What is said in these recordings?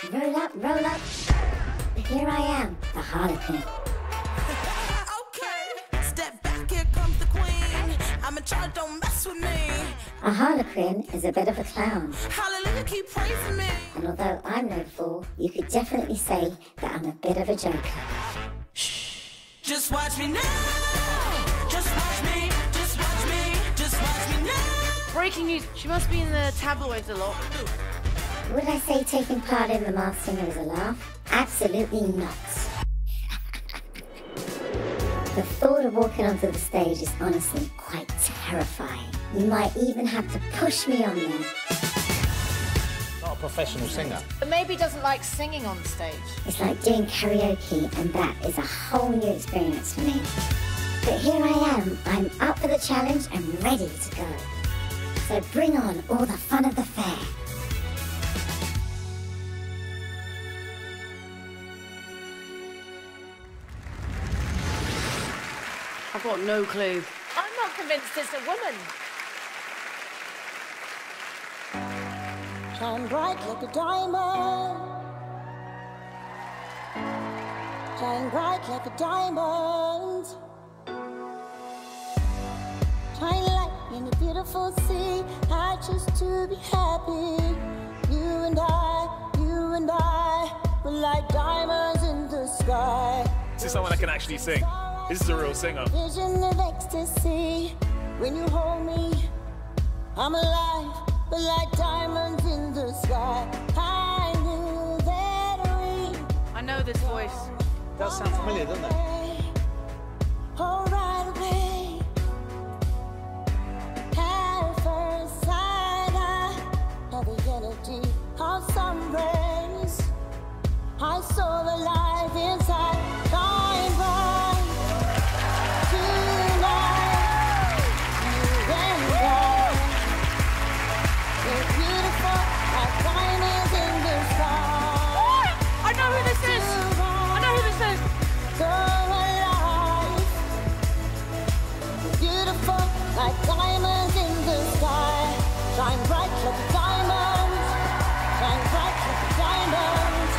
Roll up, roll up. Here I am, the Harlequin. Okay, step back, here comes the queen. I'm in charge, don't mess with me. A Harlequin is a bit of a clown. Hallelujah, keep praising me. And although I'm no fool, you could definitely say that I'm a bit of a joker. Just watch me now. Just watch me, just watch me, just watch me now. Breaking news, she must be in the tabloids a lot. Would I say taking part in The Masked Singer is a laugh? Absolutely not. The thought of walking onto the stage is honestly quite terrifying. You might even have to push me on there. Not a professional singer. But maybe doesn't like singing on the stage. It's like doing karaoke, and that is a whole new experience for me. But here I am. I'm up for the challenge and ready to go. So bring on all the fun of the fair. I've got no clue. I'm not convinced it's a woman. Shine bright like a diamond. Shine bright like a diamond. Shine light in a beautiful sea. I choose to be happy. You and I, we're like diamonds in the sky. This is someone that can actually sing. This is a real singer. Vision of ecstasy. When you hold me, I'm alive, but like diamonds in the sky. I knew that we. I know this voice. Does sound familiar, doesn't it? Oh, right away. At first sight, I had the energy of sun rays. I saw the life inside. Shine bright tonight. You and I. We're beautiful like diamonds in the sky. I know who this is. I know who this is. So alive. We're beautiful like diamonds in the sky. Shine bright like a diamond. Shine bright like a diamond.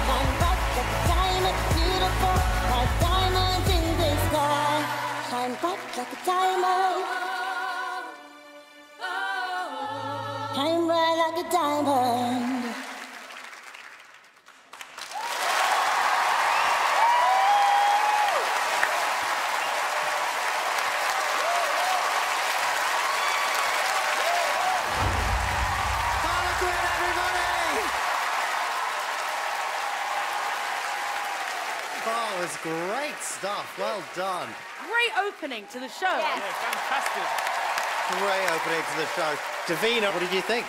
Shine bright like a diamond. Beautiful like diamonds in the sky. Shine bright like a diamond. Shine bright like a diamond. Harlequin, everybody! Oh, it was great stuff. Well done. Great opening to the show. Yeah, fantastic. Great opening to the show. Davina, what did you think?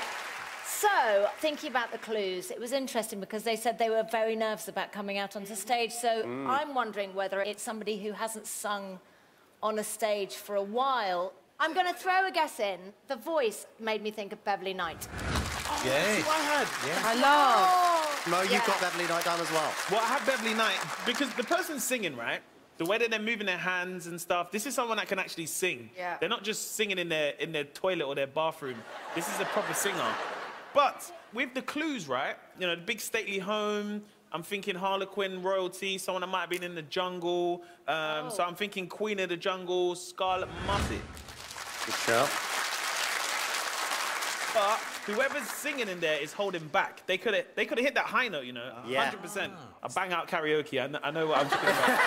So, thinking about the clues, it was interesting because they said they were very nervous about coming out onto stage. So I'm wondering whether it's somebody who hasn't sung on a stage for a while. I'm going to throw a guess in. The voice made me think of Beverly Knight. Yes. What I had. Yeah. I love. Mo, you've got Beverly Knight down as well. Well, I have Beverly Knight because the person's singing, right? The way that they're moving their hands and stuff, this is someone that can actually sing. Yeah. They're not just singing in their toilet or their bathroom. This is a proper singer. But with the clues, right? You know, the big stately home. I'm thinking Harlequin royalty, someone that might have been in the jungle. So I'm thinking Queen of the Jungle, Scarlet Muffet. Good show. But whoever's singing in there is holding back. They could have hit that high note, you know, 100%. I bang out karaoke. I know what I'm talking about.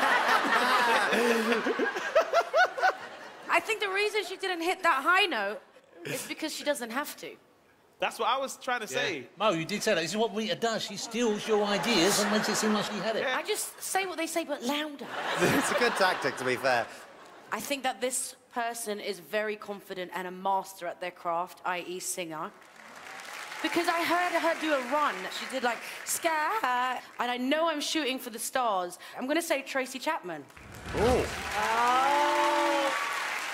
I think the reason she didn't hit that high note is because she doesn't have to. That's what I was trying to say. Mo, you did say that. This is what Rita does. She steals your ideas and makes it seem like she had it. I just say what they say, but louder. It's a good tactic, to be fair. I think that this person is very confident and a master at their craft, i.e. singer. Because I heard her do a run. She did like, sky, and I know I'm shooting for the stars. I'm gonna say Tracy Chapman. Ooh.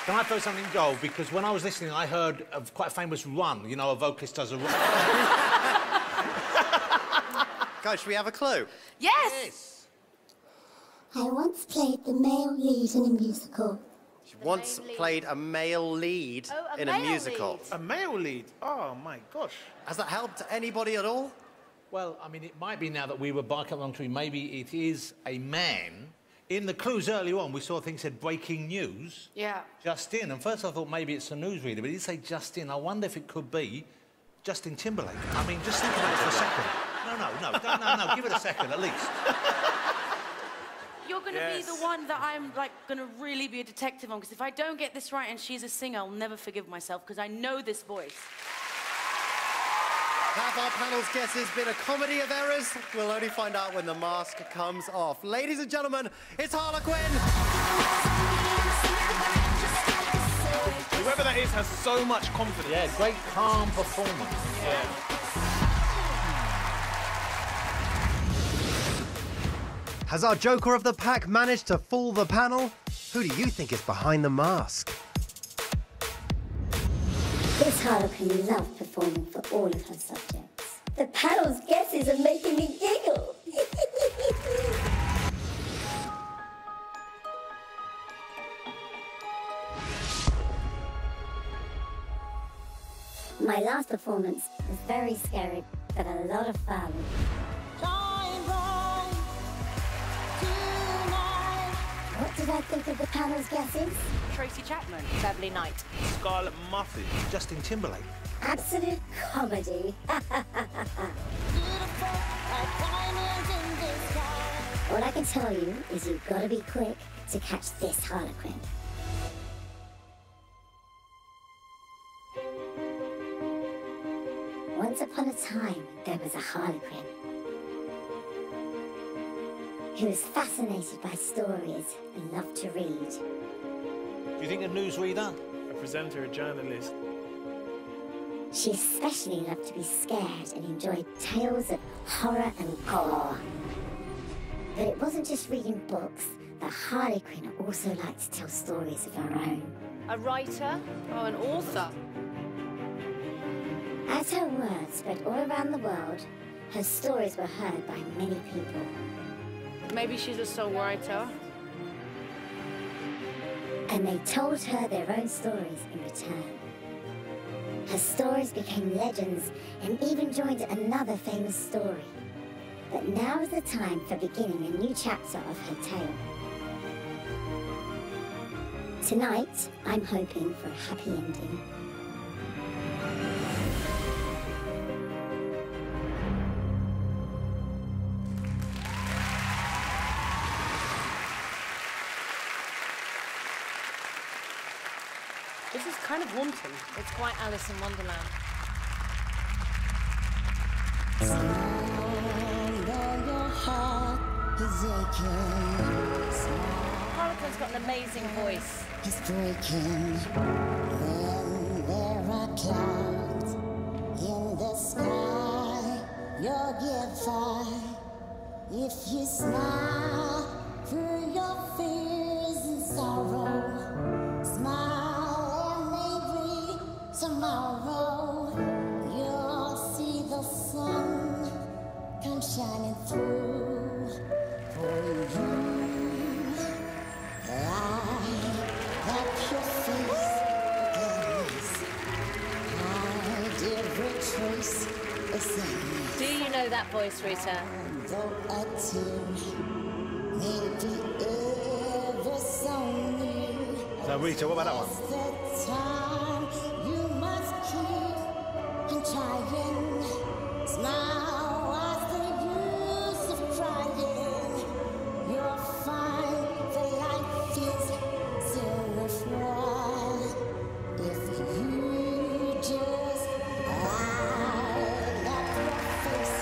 Can I throw something in goal? Because when I was listening, I heard of quite a famous run. You know, a vocalist does a run. Guys, should we have a clue? Yes! I once played the male lead in a musical. She once played a male lead in a musical. A male lead? Oh, my gosh. Has that helped anybody at all? Well, I mean, it might be now that we were barking along tree. Maybe it is a man. In the clues earlier on, we saw a thing said breaking news. Yeah. Just in. And first I thought maybe it's a newsreader, but it did say just in. I wonder if it could be Justin Timberlake. I mean, just think about it for a second. No, give it a second at least. You're going to be the one that I'm, like, going to really be a detective on, because if I don't get this right and she's a singer, I'll never forgive myself, because I know this voice. Have our panel's guesses been a comedy of errors? We'll only find out when the mask comes off. Ladies and gentlemen, it's Harlequin! Whoever that is has so much confidence. Yeah, great calm performance. Yeah. Has our Joker of the pack managed to fool the panel? Who do you think is behind the mask? This Harlequin loved performing for all of her subjects. The panel's guesses are making me giggle. My last performance was very scary, but a lot of fun. Shine bright tonight. What did I think of the panel's guesses? Tracy Chapman. Beverly Knight. Scarlet Muffin. Justin Timberlake. Absolute comedy. Beautiful like diamonds in the sky. All I can tell you is you've got to be quick to catch this Harlequin. Once upon a time, there was a Harlequin. He was fascinated by stories and loved to read. Do you think a newsreader? A presenter, a journalist. She especially loved to be scared and enjoyed tales of horror and gore. But it wasn't just reading books. The Harlequin also liked to tell stories of her own. A writer. Oh, an author. As her words spread all around the world, her stories were heard by many people. Maybe she's a songwriter. And they told her their own stories in return. Her stories became legends and even joined another famous story. But now is the time for beginning a new chapter of her tale. Tonight, I'm hoping for a happy ending. This is kind of haunting. It's quite Alice in Wonderland. Your heart is aching. Harlequin's got an amazing voice. It's breaking. When there are clouds in the sky, you'll get by. If you smile through your fears and sorrow, smile and maybe tomorrow you'll see the sun come shining through for you. Like your face hide every trace of sadness. Do you know that voice, Rita? Though a tear may be ever so near. So, Rita, what about that one? The time you must keep on trying. Smile as the use of crying. You'll find that life is so worthwhile if you just hide up your face.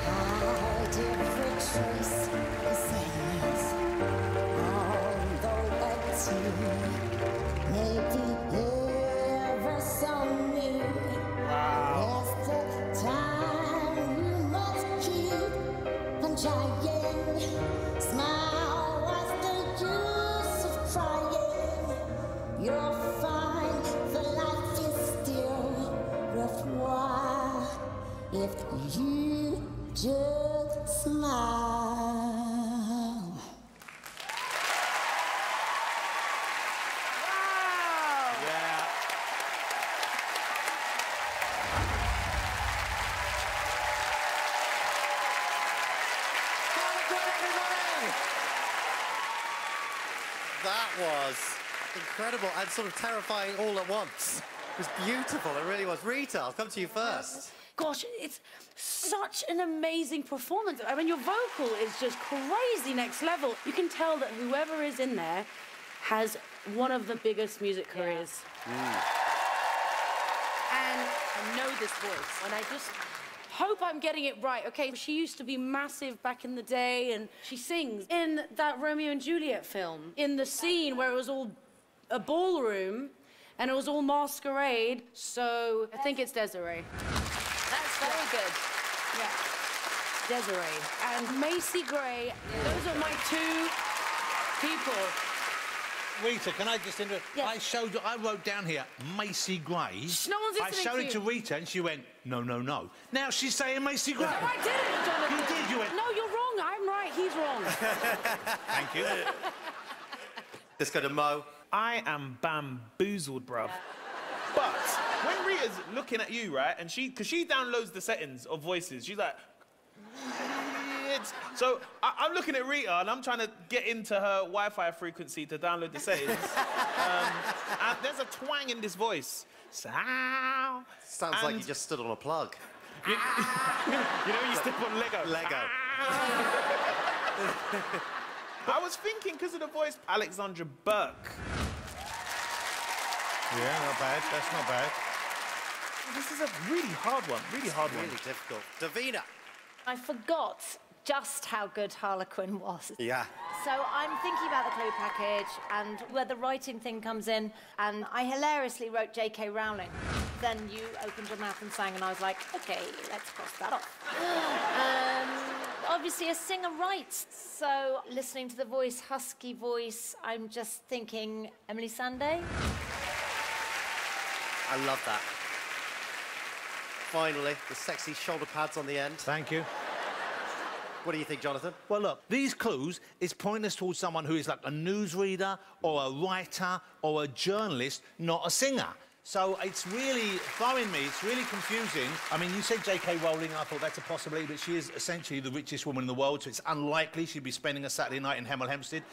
Hide every trace of sadness. Although a tear may was incredible and sort of terrifying all at once. It was beautiful, it really was. Rita, I'll come to you first. Gosh, it's such an amazing performance. I mean, your vocal is just crazy next level. You can tell that whoever is in there has one of the biggest music careers. And I know this voice, and I just hope I'm getting it right. Okay, she used to be massive back in the day, and she sings in that Romeo and Juliet film, in the scene where it was all a ballroom, and it was all masquerade, so I think it's Desiree. That's very good. Yeah, Desiree. And Macy Gray, those are my two people. Rita, can I just interrupt? Yes. I wrote down here, Macy Gray. No one's I listening showed to it to you. Rita and she went, no, no, no. Now she's saying Macy Gray. No, I didn't, Jonathan. You did, you went... No, you're wrong. I'm right. He's wrong. Thank you. Let's go to Mo. I am bamboozled, bruv. But when Rita's looking at you, right, and because she downloads the settings of voices, she's like... So I'm looking at Rita and I'm trying to get into her Wi-Fi frequency to download the settings. And there's a twang in this voice. Sounds like you just stood on a plug. You know when you step on Lego? Lego. I was thinking, because of the voice, Alexandra Burke. Yeah, not bad. That's not bad. This is a really hard one. Really hard one. Really difficult. Davina. I forgot just how good Harlequin was. Yeah. So I'm thinking about the clue package and where the writing thing comes in, and I hilariously wrote J.K. Rowling. Then you opened your mouth and sang, and I was like, OK, let's cross that off. Obviously, a singer writes. So listening to the voice, husky voice, I'm just thinking Emily Sandé. I love that. Finally, the sexy shoulder pads on the end. Thank you. What do you think, Jonathan? Well, look, these clues is pointing us towards someone who is like a newsreader or a writer or a journalist, not a singer. So it's really throwing me, it's really confusing. I mean, you said J.K. Rowling, I thought that's a possibility, but she is essentially the richest woman in the world, so it's unlikely she'd be spending a Saturday night in Hemel Hempstead.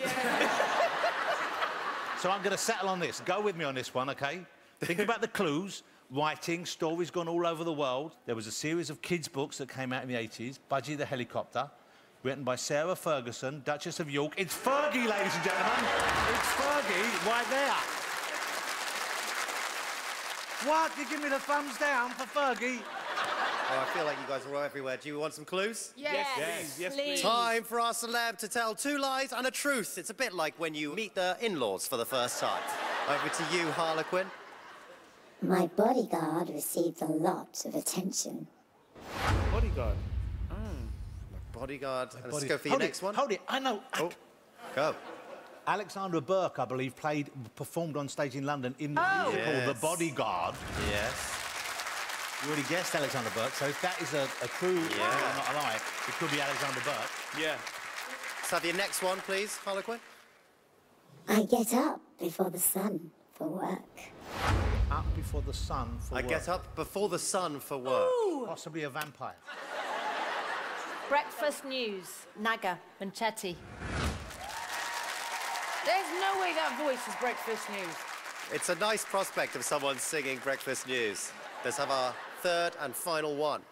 So I'm going to settle on this. Go with me on this one, OK? Think about the clues. Writing, stories gone all over the world. There was a series of kids' books that came out in the 80s. Budgie the Helicopter, written by Sarah Ferguson, Duchess of York. It's Fergie, ladies and gentlemen. It's Fergie right there. What? You give me the thumbs down for Fergie? Oh, I feel like you guys are all everywhere. Do you want some clues? Yes, please. Time for our celeb to tell 2 lies and a truth. It's a bit like when you meet the in-laws for the first time. Over to you, Harlequin. My bodyguard received a lot of attention. Bodyguard. Bodyguard. And let's go for your next one. Hold it. I know. Oh, go. Alexandra Burke, I believe, performed on stage in London in the musical The Bodyguard. Yes. You already guessed Alexandra Burke, so if that is a true or not a lie, it could be Alexandra Burke. Yeah. Let's have your next one, please, Harlequin. I get up before the sun for work. Up before the sun for work. I get up before the sun for work. Ooh. Possibly a vampire. Breakfast News, Naga Manchetti. There's no way that voice is Breakfast News. It's a nice prospect of someone singing Breakfast News. Let's have our third and final one.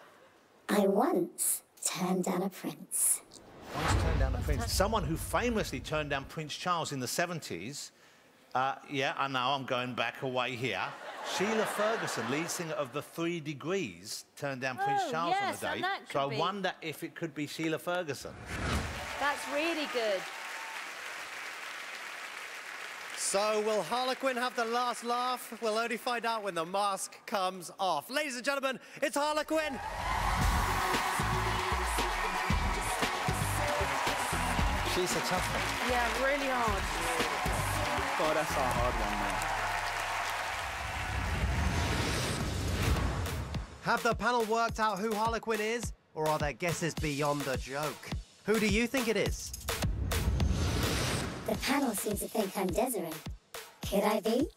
I once turned down a prince. Once turned down a prince. Someone who famously turned down Prince Charles in the 70s. Yeah, I know, I'm going back away here. Sheila Ferguson, lead singer of the 3 Degrees, turned down Prince Charles on the date. So I wonder if it could be Sheila Ferguson. That's really good. So will Harlequin have the last laugh? We'll only find out when the mask comes off. Ladies and gentlemen, it's Harlequin. She's a tough one. Yeah, really hard. God, that's a hard one, man. Have the panel worked out who Harlequin is, or are their guesses beyond the joke? Who do you think it is? The panel seems to think I'm Desiree. Could I be?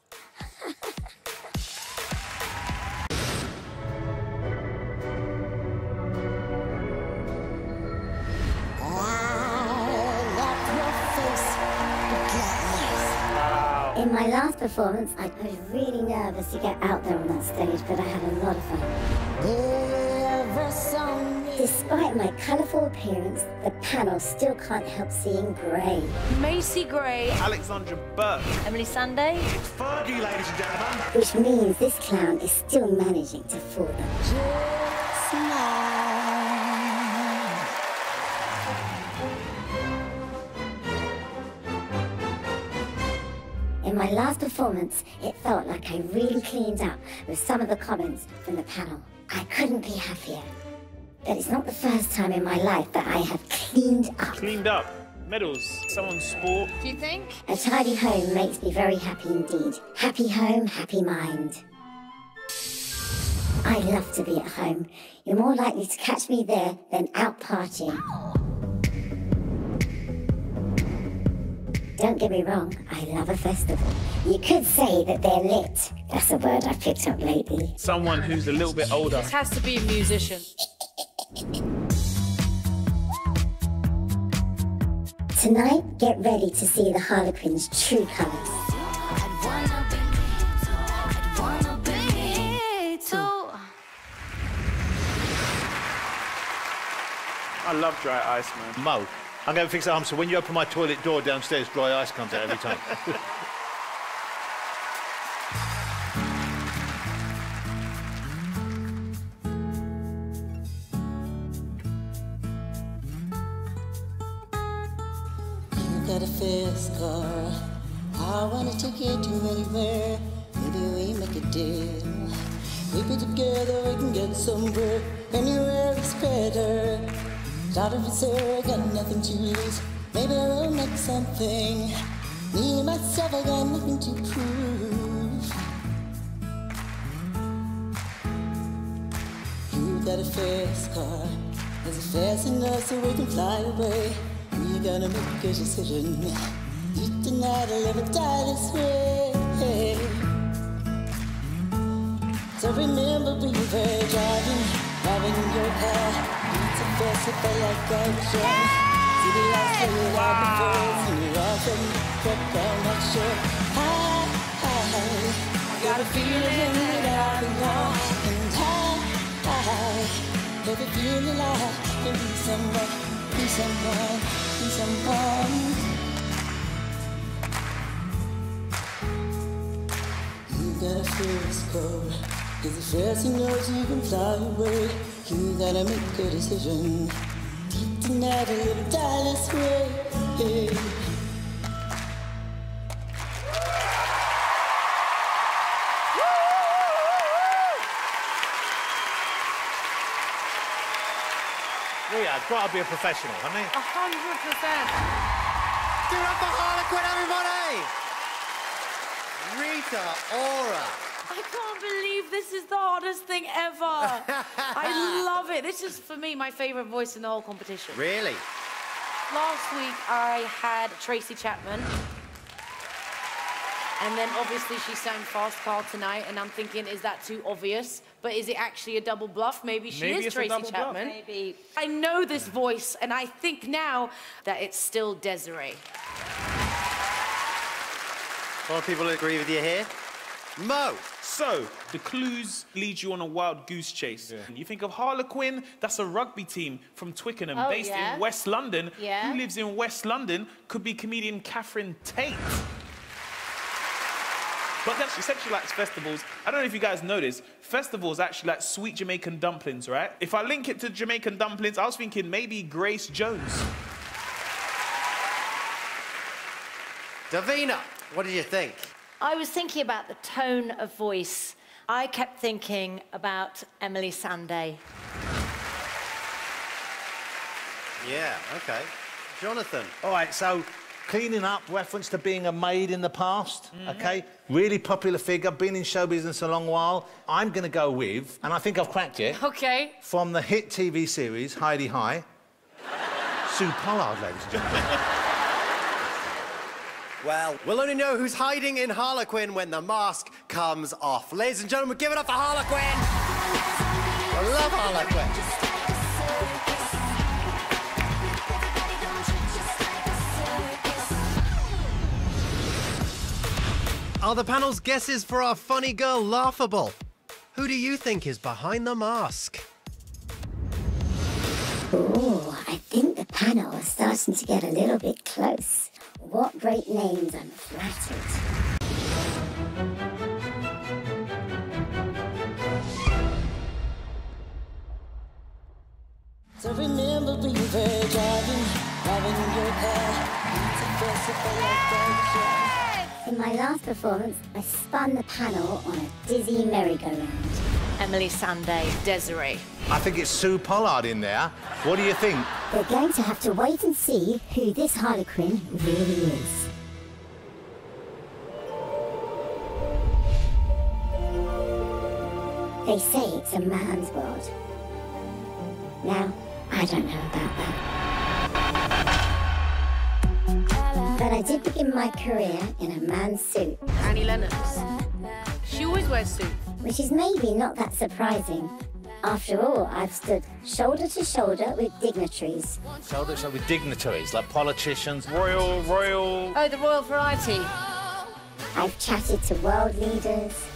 In my last performance, I was really nervous to get out there on that stage, but I had a lot of fun. Despite my colourful appearance, the panel still can't help seeing grey. Macy Gray. Alexandra Burke. Emily Sunday. Fergie, ladies and gentlemen. Which means this clown is still managing to fool them. In my last performance, it felt like I really cleaned up with some of the comments from the panel. I couldn't be happier. But it's not the first time in my life that I have cleaned up. Cleaned up. Medals. Someone's sport. Do you think? A tidy home makes me very happy indeed. Happy home, happy mind. I love to be at home. You're more likely to catch me there than out partying. Don't get me wrong, I love a festival. You could say that they're lit. That's a word I've picked up lately. Someone who's a little bit older. This has to be a musician. Tonight, get ready to see the Harlequin's true colours. I love dry ice, man. Mo, I'm going to fix it home, so when you open my toilet door downstairs, dry ice comes out every time. Got a fast car. I wanna take you to anywhere. Maybe we make a deal. We be together, we can get somewhere. Anywhere is better. Start of reserve, got nothing to lose. Maybe we'll make something. Me and myself, I got nothing to prove. You got a fast car. Is it fast enough so we can fly away? We're gonna make a good decision. Eat tonight, I'll never die this way. So remember we were driving your car. Beat so fast, it felt like I was young. See the lights lit up before us, and you're off and but I'm not sure. I got a feeling that I belong, and I have a feeling I can be someone, be someone. You got a first call. Cause the first he knows you can fly away. You gotta make a decision. Deep tonight, a little die this way. Hey. Yeah, I've got to be a professional, haven't I? 100%. Give it up for Harlequin, everybody! Rita Ora. I can't believe this is the hardest thing ever. I love it. This is, for me, my favourite voice in the whole competition. Really? Last week, I had Tracy Chapman. And then, obviously, she sang Fast Car tonight, and I'm thinking, is that too obvious? But is it actually a double bluff? Maybe she is Tracy Chapman. Maybe. I know this voice, and I think now that it's still Desiree. A lot of people agree with you here. Mo. So, the clues lead you on a wild goose chase. Yeah. You think of Harlequin, that's a rugby team from Twickenham, based in West London. Yeah. Who lives in West London could be comedian Catherine Tate. But then she said she likes festivals. I don't know if you guys know this. Festivals actually like sweet Jamaican dumplings, right? If I link it to Jamaican dumplings, I was thinking maybe Grace Jones. Davina, what did you think? I was thinking about the tone of voice. I kept thinking about Emily Sunday. Yeah, okay. Jonathan. All right, so cleaning up, reference to being a maid in the past, OK? Really popular figure, been in show business a long while. I'm going to go with, and I think I've cracked it, OK. from the hit TV series, Heidi High, Sue Pollard, ladies and gentlemen. Well, we'll only know who's hiding in Harlequin when the mask comes off. Ladies and gentlemen, give it up for Harlequin! I love Harlequin. Are the panel's guesses for our funny girl laughable? Who do you think is behind the mask? Ooh, I think the panel is starting to get a little bit close. What great names, I'm flattered. So remember we were driving your car. In my last performance, I spun the panel on a dizzy merry-go-round. Emily Sandé, Desiree. I think it's Sue Pollard in there. What do you think? They're going to have to wait and see who this Harlequin really is. They say it's a man's world. Now, I don't know about that. But I did begin my career in a man's suit. Annie Lennox. She always wears suits. Which is maybe not that surprising. After all, I've stood shoulder to shoulder with dignitaries. Shoulder to shoulder with dignitaries, like politicians. Royal. Oh, the royal variety. I've chatted to world leaders.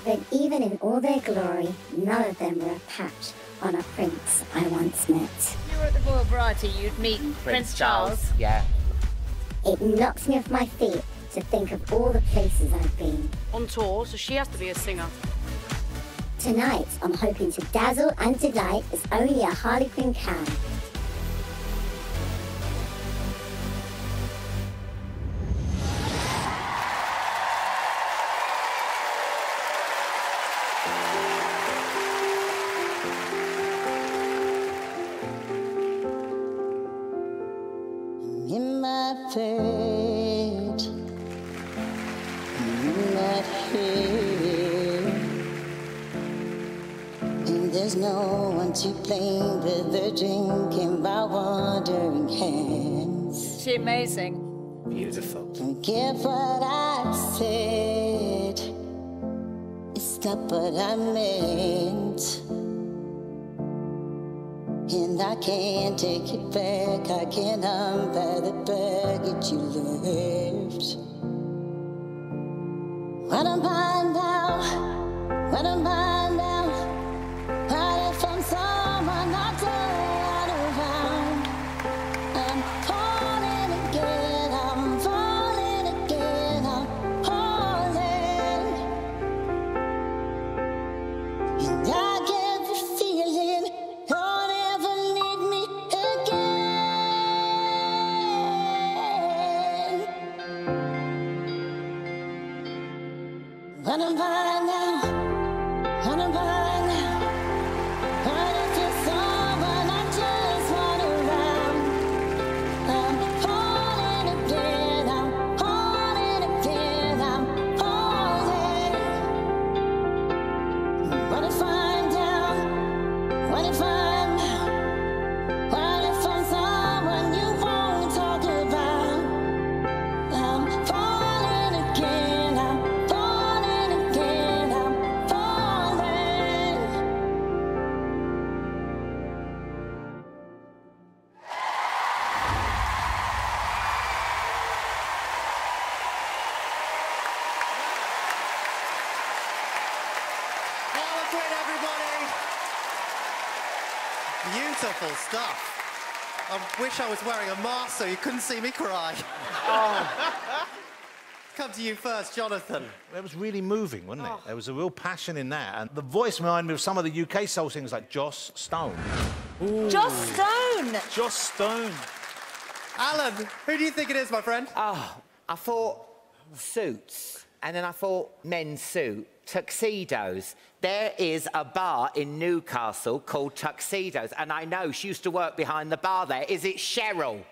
But even in all their glory, none of them were a patch on a prince I once met. If you were at the royal variety, you'd meet Prince Charles. Yeah. It knocks me off my feet to think of all the places I've been. On tour, so she has to be a singer. Tonight, I'm hoping to dazzle and delight as only a Harlequin can. In my bed, you're not here, and there's no one to blame but the drinking by wandering hands. She amazing. Beautiful. Forget what I said, it's not what I meant. And I can't take it back, I can't unpack the baggage you left. What am I now? What am I now? Hiding from someone I don't around. I'm falling again, I'm falling again, I'm falling. And I get the feeling you'll never need me again. What am I now? What am I now? Running to someone I just want around. I'm falling again, I'm falling again, I'm falling. What if I'm down? What if I'm down? What if I'm someone you won't talk about? I'm falling again, I'm falling again, I'm falling. Harlequin, everybody! Beautiful stuff. I wish I was wearing a mask so you couldn't see me cry. Come to you first, Jonathan. That was really moving, wasn't it? There was a real passion in that. And the voice reminded me of some of the UK soul singers like Joss Stone. Joss Stone. Joss Stone. Alan, who do you think it is, my friend? Oh, I thought suits, and then I thought men's suit, tuxedos. There is a bar in Newcastle called Tuxedos, and I know she used to work behind the bar there. Is it Cheryl?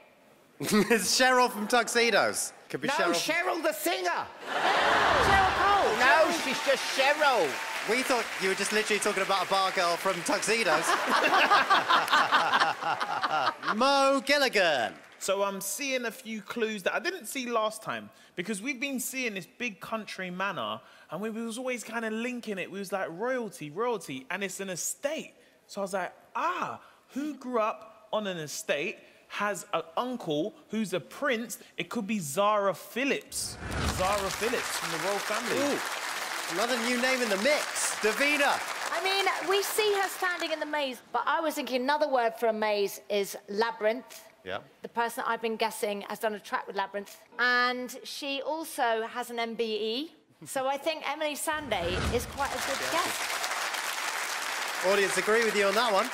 It's Cheryl from Tuxedos. Could be No, Cheryl. Cheryl the singer. Cheryl Cole. No, she's just Cheryl. We thought you were just literally talking about a bar girl from Tuxedos. Mo Gilligan. So I'm seeing a few clues that I didn't see last time, because we've been seeing this big country manor, and we was always kind of linking it. We was like royalty, and it's an estate. So I was like, who grew up on an estate? has an uncle who's a prince. It could be Zara Phillips. Zara Phillips from the royal family. Ooh, another new name in the mix. Davina. I mean, we see her standing in the maze, but I was thinking another word for a maze is labyrinth. Yeah. The person I've been guessing has done a track with Labyrinth. And she also has an MBE. So I think Emily Sandé is quite a good guess. Audience agree with you on that one.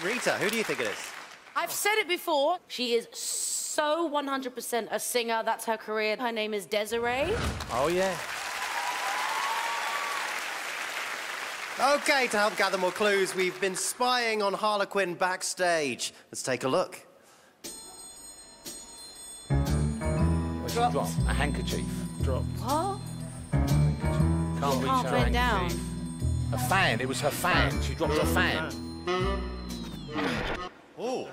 Rita, who do you think it is? I've said it before. She is so 100% a singer. That's her career. Her name is Desiree. Oh, yeah. OK, to help gather more clues, we've been spying on Harlequin backstage. Let's take a look. Where's she dropped? A handkerchief. Dropped. What? Can't reach her bend down. handkerchief. A fan. It was her fan. She dropped her fan. Ooh.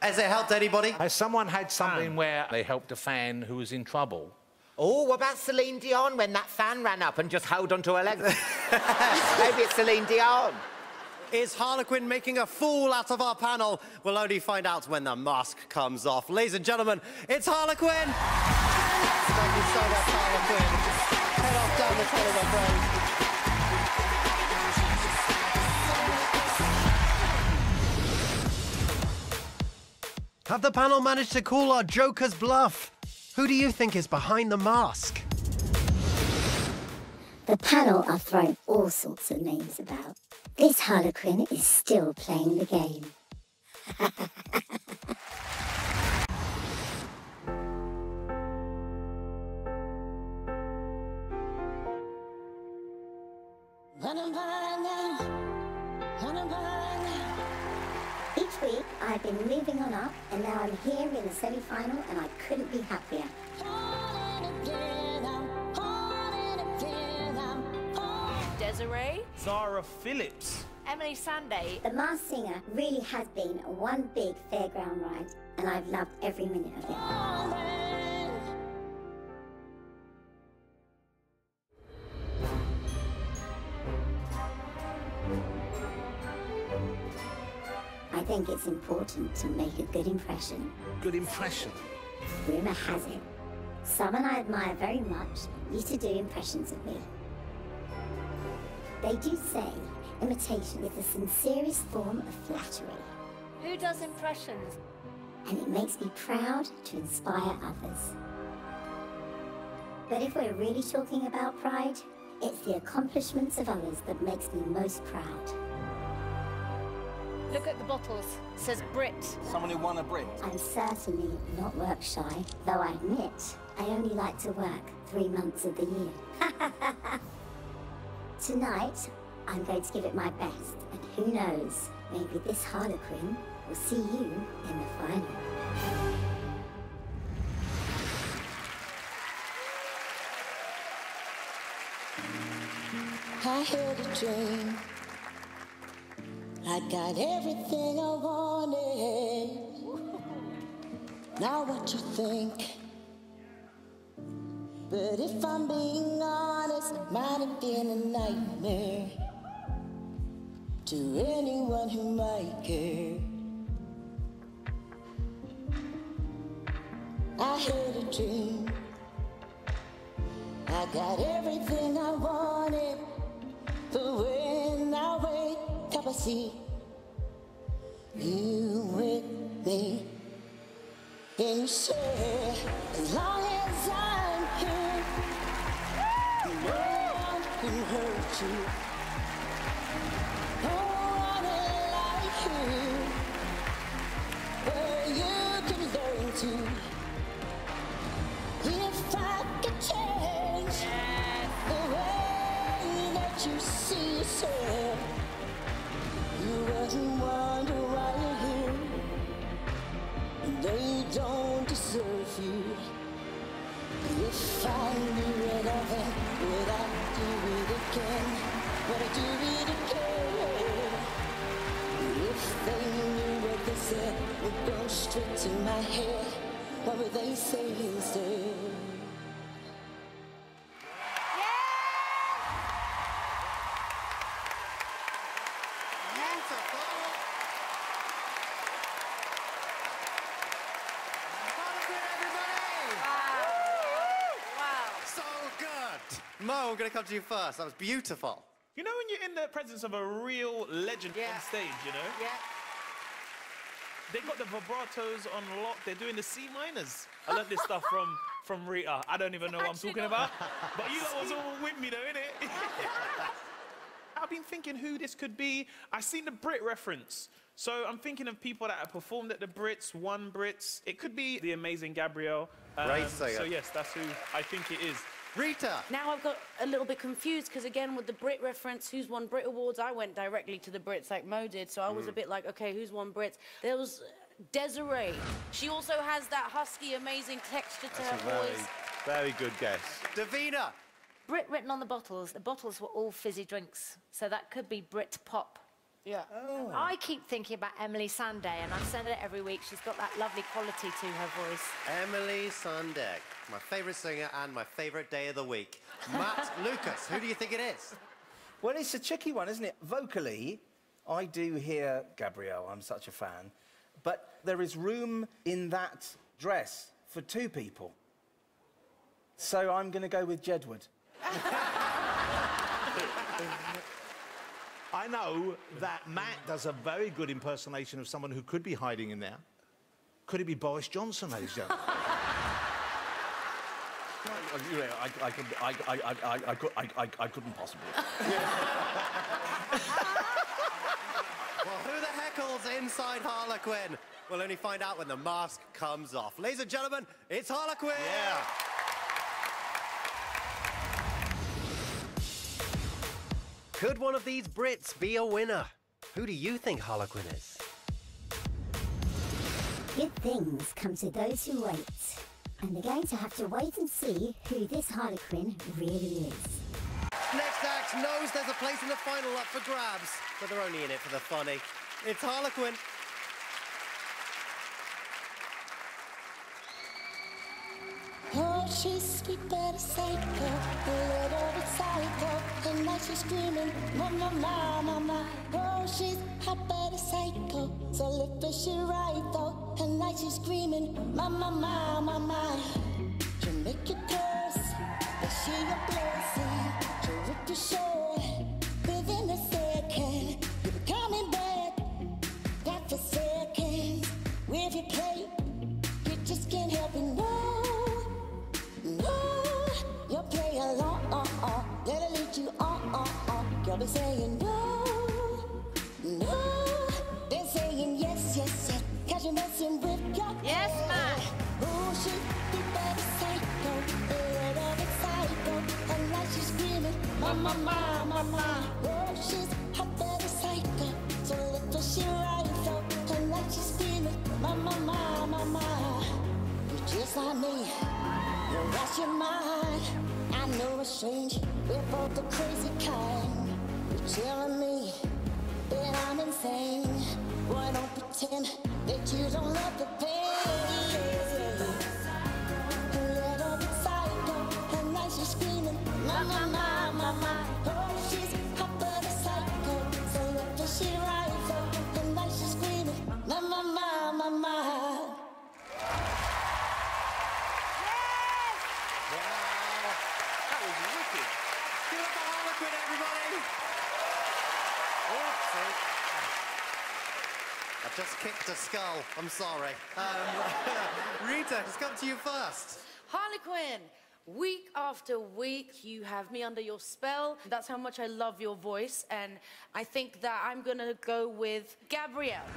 Has it helped anybody? Has someone had something where they helped a fan who was in trouble? Oh, what about Celine Dion when that fan ran up and just held onto her legs? Maybe it's Celine Dion. Is Harlequin making a fool out of our panel? We'll only find out when the mask comes off. Ladies and gentlemen, it's Harlequin! Thank you so much, Harlequin. Head off down the tunnel, my friend. Have the panel managed to call our Joker's bluff? Who do you think is behind the mask? The panel are throwing all sorts of names about. This Harlequin is still playing the game. Each week, I've been moving on up, and now I'm here in the semi-final, and I couldn't be happier. Desiree. Zara Phillips. Emily Sandé. The Masked Singer really has been one big fairground ride, and I've loved every minute of it. I think it's important to make a good impression. Good impression. Rumour has it, someone I admire very much used to do impressions of me. They do say imitation is the sincerest form of flattery. Who does impressions? And it makes me proud to inspire others. But if we're really talking about pride, it's the accomplishments of others that makes me most proud. Look at the bottles. It says Brit. Someone who won a Brit. I'm certainly not work shy, though I admit I only like to work 3 months of the year. Tonight, I'm going to give it my best, and who knows, maybe this Harlequin will see you in the final. I had a dream. I got everything I wanted. Now what you think? But if I'm being honest, it might have been a nightmare to anyone who might care. I had a dream. I got everything I wanted. But when I wake up, I see you with me. And you say, as long as I'm here, no one can hurt you. No one like you, where you can learn to. If I could change the way that you see yourself, you wouldn't wonder why you're here. They don't deserve you. If I knew it all, then would I do it again? Would I do it again? If they knew what they said would go straight to my head, what would they say instead? Mo, I'm going to come to you first. That was beautiful. You know when you're in the presence of a real legend on stage, you know? Yeah. They got the vibratos on lock. They're doing the C minors. I learned this stuff from Rita. I don't even know what I'm talking about. But you lot was all with me, though, innit? I've been thinking who this could be. I seen the Brit reference. So I'm thinking of people that have performed at the Brits, won Brits. It could be the amazing Gabrielle. Great singer. So, yes, that's who I think it is. Rita. Now I've got a little bit confused because, again, with the Brit reference, who's won Brit Awards, I went directly to the Brits like Mo did, so I was a bit like, OK, who's won Brits? There was Desiree. She also has that husky, amazing texture to her voice. Very good guess. Davina. Brit written on the bottles. The bottles were all fizzy drinks, so that could be Brit pop. Yeah. Oh. I keep thinking about Emily Sandé, and I've said it every week. She's got that lovely quality to her voice. Emily Sandé, my favourite singer and my favourite day of the week. Matt Lucas, who do you think it is? Well, it's a tricky one, isn't it? Vocally, I do hear Gabrielle. I'm such a fan. But there is room in that dress for two people. So I'm going to go with Jedward. I know that Matt does a very good impersonation of someone who could be hiding in there. Could it be Boris Johnson, ladies and gentlemen? I couldn't possibly. Well, who the heckles inside Harlequin? We'll only find out when the mask comes off. Ladies and gentlemen, it's Harlequin! Yeah. Could one of these Brits be a winner? Who do you think Harlequin is? Good things come to those who wait. And they're going to have to wait and see who this Harlequin really is. Next act knows there's a place in the final up for grabs, but they're only in it for the funny. It's Harlequin. Oh, she's sweet but a psycho, a little bit psycho, and now she's screaming, mama, mama, mama. Oh, she's hot but a psycho, so lift the shit right though, and now she's screaming, mama, mama, mama. You make it curse, but she a blessing. You rip your shirt within a second. You become in bed, that for seconds. With your plate, you just can't help it, no. No, you'll play along, let her lead you on. You'll be saying no, no. They're saying yes, yes, yes, cause you're messing with your Yes, man. Oh, she's the better psycho, a little bit psycho, and now she's screaming, mama, mama, mama. Oh, she's a better psycho, so let the shit right though, and now she's screaming, mama, mama, mama. You're just like me. You lost your mind. I know it's strange. We're both the crazy kind. You're telling me that I'm insane. Boy, don't pretend that you don't love the pain. A little bit psycho, and now she's screaming, mama, mama, mama. Oh, she's hot but a psycho, so let the shit right though, and now she's screaming, mama, mama, mama. Give it up for Harlequin, everybody! I just kicked a skull. I'm sorry. Rita, it's come to you first. Harlequin, week after week, you have me under your spell. That's how much I love your voice, and I think that I'm gonna go with Gabrielle.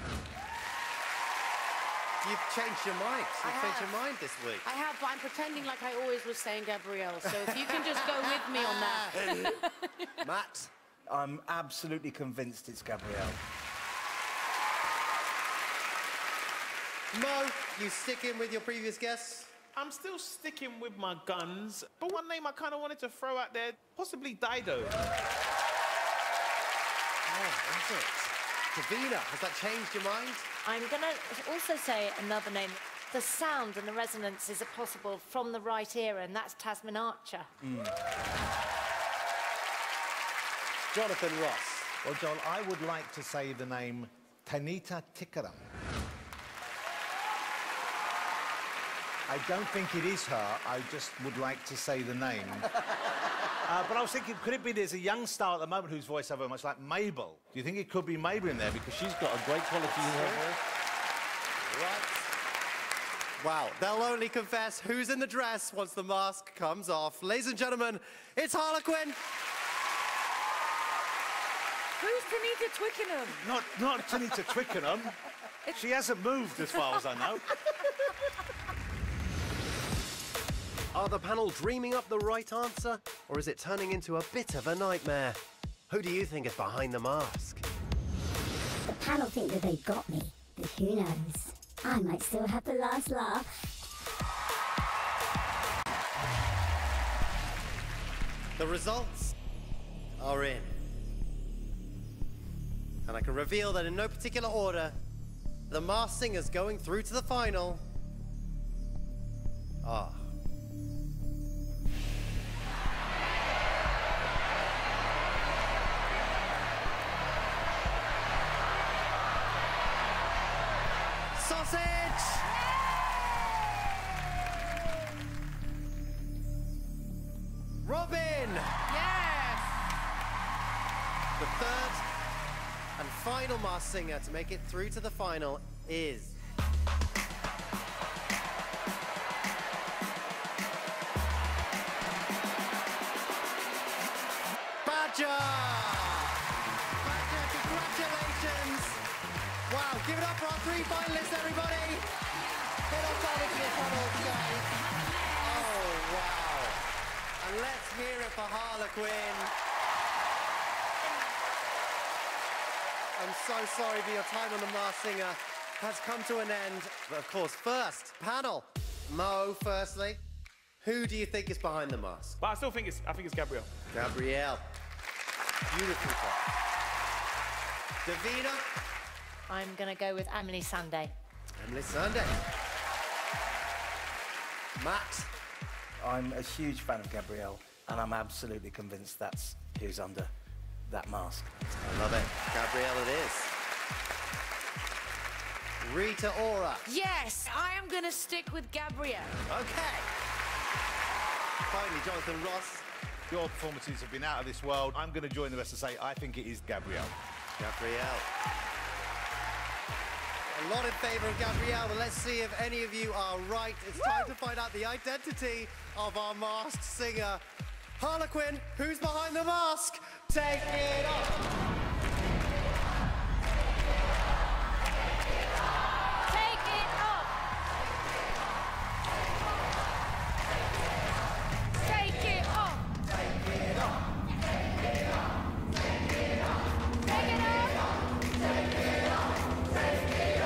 You've changed your mind. You've changed your have. mind this week. I have, but I'm pretending like I always was saying Gabrielle, so if you can just go with me on that. Matt? I'm absolutely convinced it's Gabrielle. Mo, you sticking with your previous guess? I'm still sticking with my guns, but one name I kind of wanted to throw out there, possibly Dido. Oh, is it? Davina, has that changed your mind? I'm going to also say another name. The sound and the resonance is possible from the right era, and that's Tasman Archer. Jonathan Ross. Well, Joel, I would like to say the name Tanita Tikaram. I don't think it is her. I just would like to say the name. But I was thinking, could it be there's a young star at the moment whose voice I very much like, Mabel? Do you think it could be Mabel in there? Because she's got a great quality in her voice. Right. Wow, they'll only confess who's in the dress once the mask comes off. Ladies and gentlemen, it's Harlequin. Who's Tanita Twickenham? Not Tanita Twickenham. She hasn't moved as far as I know. Are the panel dreaming up the right answer, or is it turning into a bit of a nightmare? Who do you think is behind the mask? The panel think that they've got me, but who knows? I might still have the last laugh. The results are in. And I can reveal that in no particular order, the masked singers going through to the final are... Sausage! Robin! Yes! The third and final masked singer to make it through to the final is... Badger! Badger, congratulations! Wow, give it up for our 3 finalists, everybody! Head on down into the tunnel today. Oh, wow. And let's hear it for Harlequin. I'm so sorry, but your time on The Masked Singer has come to an end. But of course, first, panel. Mo, firstly, who do you think is behind the mask? But I still think it's Gabrielle. Gabrielle. Beautiful. Davina. I'm going to go with Emily Sunday. Emily Sunday. Matt. I'm a huge fan of Gabrielle, and I'm absolutely convinced that's who's under that mask. I love it. Gabrielle it is. Rita Ora. Yes, I am going to stick with Gabrielle. Okay. Finally, Jonathan Ross. Your performances have been out of this world. I'm going to join the rest and say I think it is Gabrielle. Gabrielle. A lot in favour of Gabrielle, but let's see if any of you are right. It's time to find out the identity of our masked singer. Harlequin, who's behind the mask? Take it off! Take it off! Take it off! Take it off! Take it off! Take it off! Take it off! Take it off! Take it off! Take it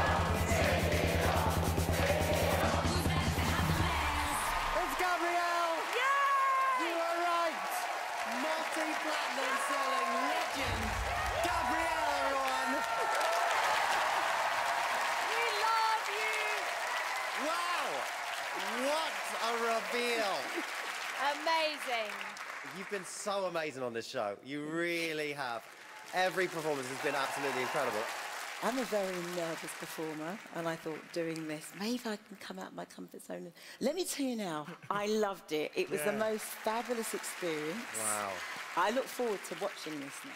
off! Take it off! Take it off! It's Gabrielle! Yay! You were right! Multi-platinum selling legend, Gabrielle, everyone! We love you! Wow! What a reveal! Amazing. You've been so amazing on this show. You really have. Every performance has been absolutely incredible. I'm a very nervous performer, and I thought doing this, maybe I can come out of my comfort zone. Let me tell you now, I loved it. It was the most fabulous experience. Wow. I look forward to watching this now.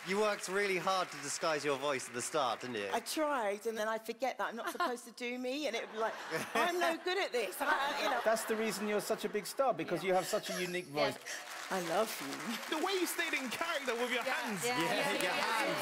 You worked really hard to disguise your voice at the start, didn't you? I tried, and then I forget that I'm not supposed to do me, and it would be like, I'm no good at this. And you know. That's the reason you're such a big star, because you have such a unique voice. I love you. The way you stayed in character with your hands. your hands.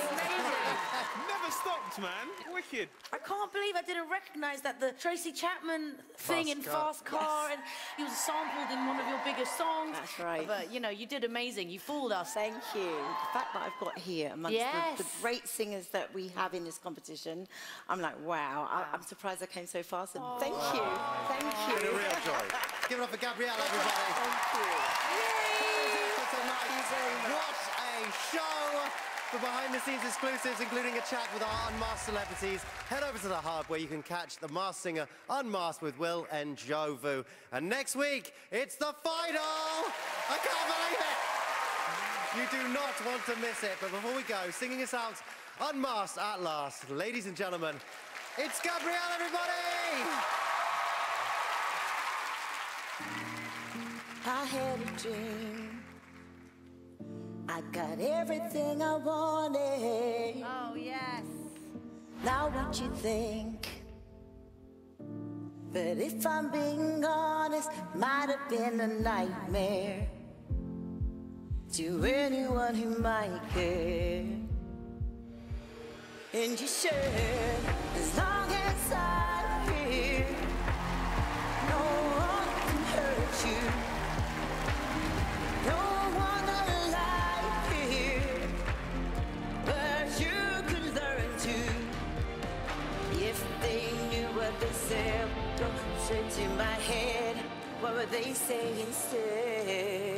Never stopped, man. Wicked. I can't believe I didn't recognise that the Tracy Chapman thing in Fast Car, and he was sampled in one of your biggest songs. That's right. But, you know, you did amazing. You fooled us. Thank you. The fact that I've got here amongst the great singers that we have in this competition, I'm like, wow. I'm surprised I came so fast, and thank you. Thank you. It's been a real joy. Give it up for Gabrielle, everybody. Thank you. What a show! For behind-the-scenes exclusives, including a chat with our unmasked celebrities, head over to The Hub, where you can catch The Masked Singer Unmasked with Will and Jovu. And next week, it's the final! I can't believe it! You do not want to miss it. But before we go, singing us out, Unmasked at last, ladies and gentlemen, it's Gabrielle, everybody! I had a dream. I got everything I wanted. Oh, yes. Now what you think? But if I'm being honest, might have been a nightmare to anyone who might care. And you should, as long as I'm here, no one can hurt you. Don't wanna lie here, but you could learn to. If they knew what they said, go straight to my head. What would they say instead?